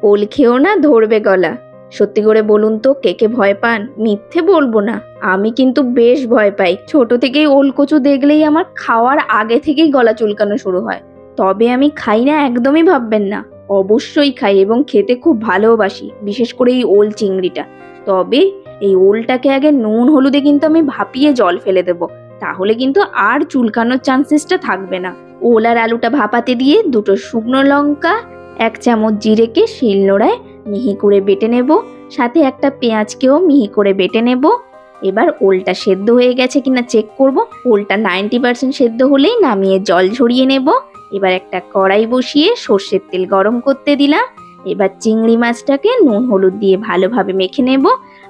ওল খেও না, ধরবে গলা। সত্যি করে বলুন তো, কে কে ভয় পান? মিথ্যে বলবো না, আমি কিন্তু বেশ ভয় পাই। ছোট থেকেই ওল কচু দেখলেই আমার খাওয়ার আগে থেকেই গলা চুলকানো শুরু হয়। তবে আমি খাই না একদমই ভাববেন না, অবশ্যই খাই এবং খেতে খুব ভালোবাসি, বিশেষ করে এই ওল চিংড়িটা। তবে এই ওলটাকে আগে নুন হলুদে কিন্তু আমি ভাপিয়ে জল ফেলে দেবো, তাহলে কিন্তু আর চুলকানোর চান্সেসটা থাকবে না। ওল আর আলুটা ভাপাতে দিয়ে দুটো শুকনো লঙ্কা, 1 চামচ জিরেকে শিলনোড়ায় মিহি করে বেটে নেব, সাথে একটা পেঁয়াজকেও মিহি করে বেটে নেব। এবার ওলটা সেদ্ধ হয়ে গেছে কিনা চেক করব। ওলটা 90% সেদ্ধ হলেই নামিয়ে জল ঝরিয়ে নেব। এবার একটা কড়াই বসিয়ে সর্ষের তেল গরম করতে দিলাম। এবার চিংড়ি মাছটাকে নুন হলুদ দিয়ে ভালোভাবে মেখে নেব।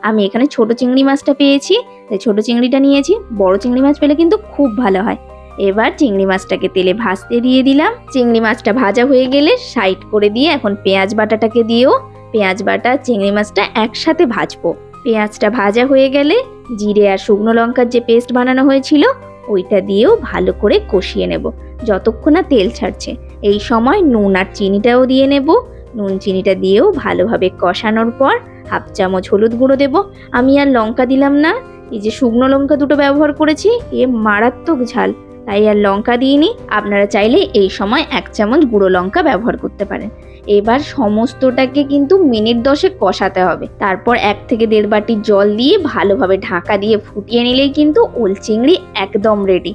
আমি এখানে ছোট চিংড়ি মাছটা পেয়েছি, তাই ছোট চিংড়িটা নিয়েছি। বড় চিংড়ি মাছ পেলে কিন্তু খুব ভালো হয়। এবার চিংড়ি মাছটাকে তেলে ভাজতে দিয়ে দিলাম। চিংড়ি মাছটা ভাজা হয়ে গেলে সাইড করে দিয়ে এখন পেঁয়াজ বাটাটাকে দিয়েও পেঁয়াজ বাটা চিংড়ি মাছটা একসাথে ভাজবো। পেঁয়াজটা ভাজা হয়ে গেলে জিরে আর শুকনো লঙ্কার যে পেস্ট বানানো হয়েছিল ওইটা দিয়েও ভালো করে কষিয়ে নেব যতক্ষণ না তেল ছাড়ছে। এই সময় নুন আর চিনিটাও দিয়ে নেব। নুন চিনিটা দিয়েও ভালোভাবে কষানোর পর 1/2 চামচ হলুদ গুঁড়ো দেব। আমি আর লঙ্কা দিলাম না, এই যে শুকনো লঙ্কা দুটো ব্যবহার করেছি, এ মারাত্মক ঝাল, তাই আর লঙ্কা দিইনি। আপনারা চাইলে এই সময় 1 চামচ গুঁড়ো লঙ্কা ব্যবহার করতে পারেন। এবার সমস্তটাকে কিন্তু মিনিট 10 কষাতে হবে। তারপর 1 থেকে 1.5 বাটি জল দিয়ে ভালোভাবে ঢাকা দিয়ে ফুটিয়ে নিলেই কিন্তু ওল চিংড়ি একদম রেডি।